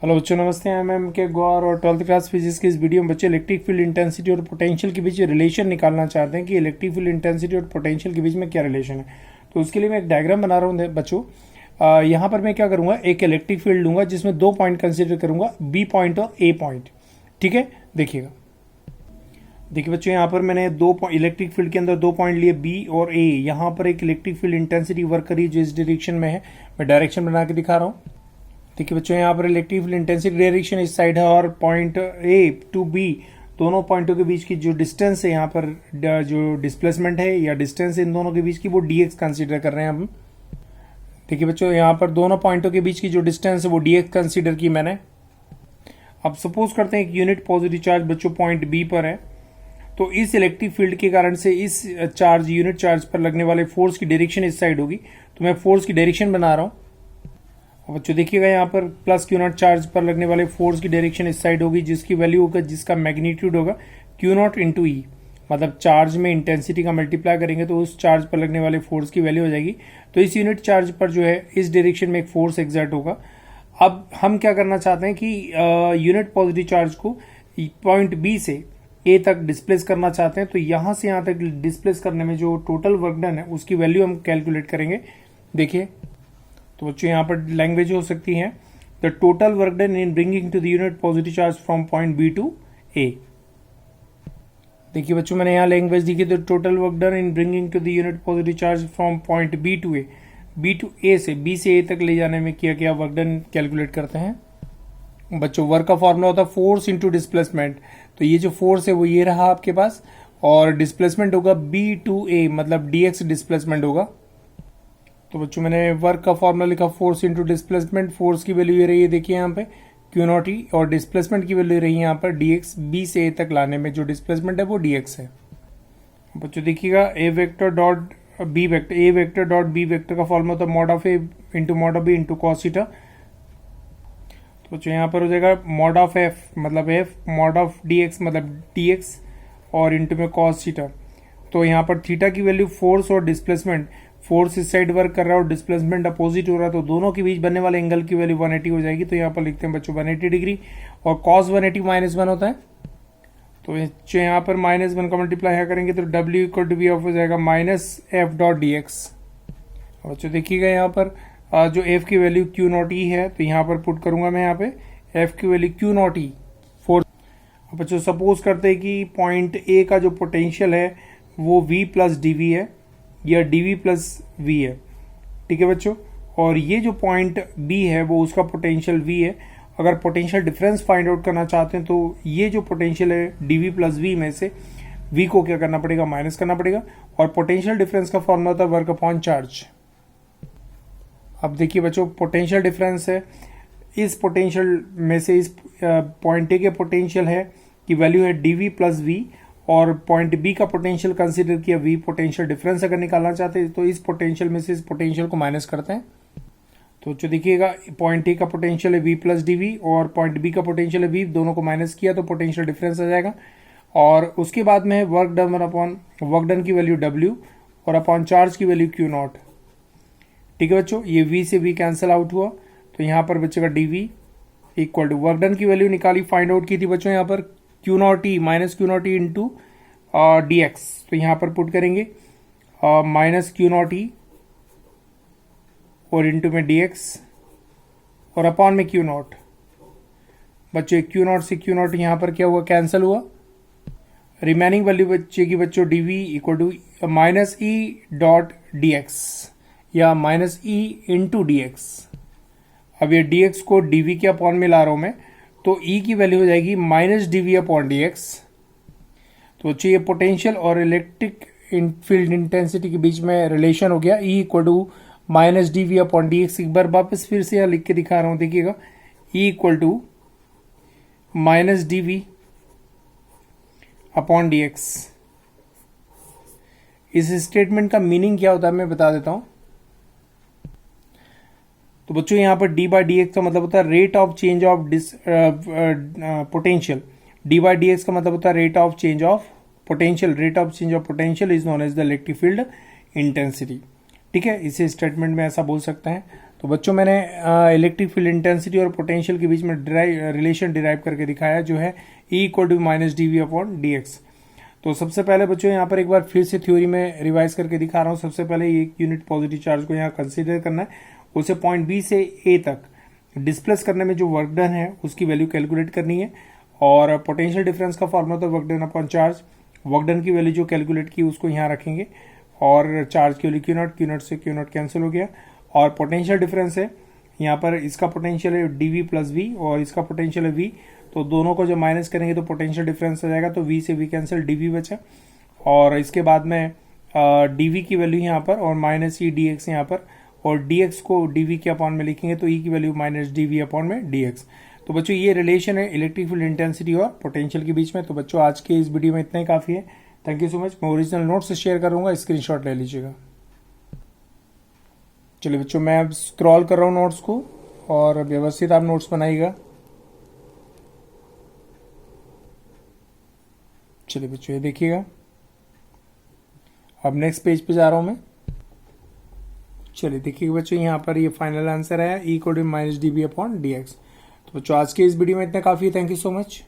Hello बच्चों, नमस्ते। I am के गौर और 12th क्लास फिजिक्स की इस वीडियो में बच्चे इलेक्ट्रिक फील्ड इंटेंसिटी और पोटेंशियल के बीच रिलेशन निकालना चाहते हैं कि इलेक्ट्रिक फील्ड इंटेंसिटी और पोटेंशियल के बीच में क्या रिलेशन है। तो उसके लिए मैं एक डायग्राम बना रहा हूँ बच्चों। यहाँ पर मैं क्या करूँगा, एक इलेक्ट्रिक फील्ड लूंगा जिसमें दो पॉइंट कंसिडर करूंगा, बी पॉइंट और ए पॉइंट। ठीक है, देखिएगा। देखिए बच्चों, यहाँ पर मैंने इलेक्ट्रिक फील्ड के अंदर दो पॉइंट लिए, बी और ए। यहाँ पर एक इलेक्ट्रिक फील्ड इंटेंसिटी वर्क करी जो इस डायरेक्शन में है। मैं डायरेक्शन बना के दिखा रहा हूँ। देखिए बच्चों, यहाँ पर इलेक्ट्रिक फील्ड इंटेंसिटी डायरेक्शन इस साइड है और पॉइंट ए टू बी दोनों पॉइंटों के बीच की जो डिस्टेंस है, यहाँ पर जो डिस्प्लेसमेंट है या डिस्टेंस इन दोनों के बीच की, वो dx कंसीडर कर रहे हैं हम। देखिए बच्चों, यहाँ पर दोनों पॉइंटों के बीच की जो डिस्टेंस है वो dx कंसीडर की मैंने। अब सपोज करते हैं एक यूनिट पॉजिटिव चार्ज बच्चों पॉइंट बी पर है। तो इस इलेक्ट्रिक फील्ड के कारण से इस चार्ज यूनिट चार्ज पर लगने वाले फोर्स की डायरेक्शन इस साइड होगी। तो मैं फोर्स की डायरेक्शन बना रहा हूँ। बच्चों देखिएगा, यहाँ पर प्लस क्यू नॉट चार्ज पर लगने वाले फोर्स की डायरेक्शन इस साइड होगी, जिसकी वैल्यू होगा, जिसका मैग्नीट्यूड होगा क्यू नॉट इंटू ई। मतलब चार्ज में इंटेंसिटी का मल्टीप्लाई करेंगे तो उस चार्ज पर लगने वाले फोर्स की वैल्यू हो जाएगी। तो इस यूनिट चार्ज पर जो है इस डायरेक्शन में एक फोर्स एग्जर्ट होगा। अब हम क्या करना चाहते हैं कि यूनिट पॉजिटिव चार्ज को पॉइंट बी से ए तक डिस्प्लेस करना चाहते हैं। तो यहां से यहां तक डिस्प्लेस करने में जो टोटल वर्क डन है उसकी वैल्यू हम कैलकुलेट करेंगे। देखिए, तो बच्चों यहाँ पर लैंग्वेज हो सकती है the total work done in bringing to the unit positive charge from point B to A. देखिए बच्चों, मैंने यहाँ लैंग्वेज दिखी, the total work done in bringing to the unit positive charge from point B to A. B to A से B से ए तक ले जाने में किया गया वर्क डन कैलकुलेट करते हैं। बच्चों वर्क का फॉर्मूला होता है फोर्स इंटू डिस्प्लेसमेंट। तो ये जो फोर्स है वो ये रहा आपके पास, और डिस्प्लेसमेंट होगा बी टू ए, मतलब dx डिस्प्लेसमेंट होगा। तो बच्चों मैंने वर्क का फॉर्मूला लिखा, फोर्स इंटू डिस्प्लेसमेंट। फोर्स की वैल्यू ये रही है, देखिए यहाँ पे क्यू नॉट ई, और डिस्प्लेसमेंट की वैल्यू रही है यहाँ पर dx। बी से ए तक लाने में जो डिस्प्लेसमेंट है वो dx है। बच्चों देखिएगा, A vector dot B vector, A vector dot B vector का फॉर्मूला होता है mod of A into mod of B into cos theta. तो बच्चों यहाँ पर हो जाएगा मॉड ऑफ एफ मतलब एफ, मॉड ऑफ dx मतलब dx, और इंटू में कॉस थीटा। तो यहाँ पर थीटा की वैल्यू फोर्स और डिस्प्लेसमेंट, फोर्स इस साइड वर्क कर रहा है और डिस्प्लेसमेंट अपोजिट हो रहा है, तो दोनों के बीच बनने वाले एंगल की वैल्यू 180 हो जाएगी। तो यहाँ पर लिखते हैं बच्चों 180 डिग्री, और कॉस 180 -1 होता है। तो यहाँ पर -1 का मल्टीप्लाई करेंगे तो W equal to V of हो जाएगा -f डॉट dx। बच्चों देखिएगा, यहाँ पर जो f की वैल्यू क्यू नॉट ई है, तो यहाँ पर पुट करूंगा मैं यहाँ पे f की वैल्यू क्यू नॉट ई फोर्स। बच्चों सपोज करते हैं कि पॉइंट ए का जो पोटेंशियल है वो v प्लस डी है या dv प्लस वी है। ठीक है बच्चों, और ये जो पॉइंट b है वो उसका पोटेंशियल v है। अगर पोटेंशियल डिफरेंस फाइंड आउट करना चाहते हैं तो ये जो पोटेंशियल है dv प्लस वी में से v को क्या करना पड़ेगा, माइनस करना पड़ेगा। और पोटेंशियल डिफरेंस का फॉर्मूला होता है वर्क अपॉन चार्ज। अब देखिए बच्चों, पोटेंशियल डिफरेंस है, इस पोटेंशियल में से इस पॉइंट ए के पोटेंशियल है की वैल्यू है dv प्लस वी, और पॉइंट बी का पोटेंशियल कंसीडर किया v। पोटेंशियल डिफरेंस अगर निकालना चाहते हैं तो इस पोटेंशियल में से इस पोटेंशियल को माइनस करते हैं। तो जो देखिएगा, पॉइंट ए का पोटेंशियल है v प्लस डी, और पॉइंट बी का पोटेंशियल है v, दोनों को माइनस किया तो पोटेंशियल डिफरेंस आ जाएगा। और उसके बाद में work done upon work done की वैल्यू w, और अपॉन चार्ज की वैल्यू क्यू नॉट। ठीक है बच्चों, ये v से v कैंसिल आउट हुआ, तो यहाँ पर बचेगा dv equal to work done की वैल्यू निकाली, फाइंड आउट की थी बच्चों यहाँ पर Q naught E minus Q naught E into dx। तो यहाँ पर पुट करेंगे माइनस क्यू नॉट ई और इंटू में dx, और अपॉन में क्यू नॉट। बच्चों क्यू नॉट से क्यू नॉट यहाँ पर क्या हुआ, कैंसिल हुआ। रिमेनिंग वैल्यू बचेगी बच्चों dv equal to minus E dot dx या माइनस ई इंटू dx। अब ये dx को dv के अपॉन में ला रहा हूं मैं, तो E की वैल्यू हो जाएगी माइनस dv अपॉन dx। तो ये पोटेंशियल और इलेक्ट्रिक फील्ड इंटेंसिटी के बीच में रिलेशन हो गया, E equal to minus dv upon dx। एक बार वापस फिर से यहाँ लिख के दिखा रहा हूं, देखिएगा E equal to minus dv upon dx। इस स्टेटमेंट का मीनिंग क्या होता है मैं बता देता हूं। तो बच्चों यहाँ पर d बाई डी एक्स का मतलब होता है rate of change of potential. d by D X का मतलब होता है rate of change of potential. Rate of change of potential is known as the electric field intensity. ठीक है, इसे स्टेटमेंट में ऐसा बोल सकते हैं। तो बच्चों मैंने इलेक्ट्रिक फील्ड इंटेंसिटी और पोटेंशियल के बीच में रिलेशन डिराइव करके दिखाया, जो है E equal to minus D V upon D X. तो सबसे पहले बच्चों यहाँ पर एक बार फिर से थ्योरी में रिवाइज करके दिखा रहा हूँ। सबसे पहले एक यूनिट पॉजिटिव चार्ज को यहाँ कंसीडर करना है, उसे पॉइंट बी से ए तक डिस्प्लेस करने में जो वर्क डन है उसकी वैल्यू कैलकुलेट करनी है, और पोटेंशियल डिफरेंस का फॉर्मूला तो work done upon charge, work done की वैल्यू जो कैलकुलेट की उसको यहाँ रखेंगे, और चार्ज की वैल्यू क्यू नॉट से क्यू नॉट कैंसिल हो गया, और पोटेंशियल डिफरेंस है यहाँ पर, इसका पोटेंशियल है डी वी प्लस वी और इसका पोटेंशियल है वी, तो दोनों को जब माइनस करेंगे तो पोटेंशियल डिफरेंस आ जाएगा, तो वी से वी कैंसिल, डी वी बचा, और इसके बाद में डी वी की वैल्यू यहाँ पर और माइनस ई डी एक्स यहाँ पर, और डी एक्स को डी वी के अपॉन में लिखेंगे तो ई की value minus D V upon में डी एक्स। तो बच्चों ये रिलेशन है इलेक्ट्रिक फील्ड इंटेंसिटी और पोटेंशियल के बीच में। तो बच्चों आज के इस वीडियो में इतना ही काफ़ी है। Thank you so much. मैं ओरिजिनल नोट्स शेयर करूंगा, स्क्रीनशॉट ले लीजिएगा। चलिए बच्चों, मैं अब स्क्रॉल कर रहा हूँ नोट्स को, और व्यवस्थित आप नोट्स बनाइएगा। चलिए बच्चों ये देखिएगा, अब नेक्स्ट पेज पे जा रहा हूं मैं। चलिए देखिएगा बच्चों, यहाँ पर ये फाइनल आंसर है E equal to minus D B upon D X. तो बच्चों आज के इस वीडियो में इतना काफी है। Thank you so much.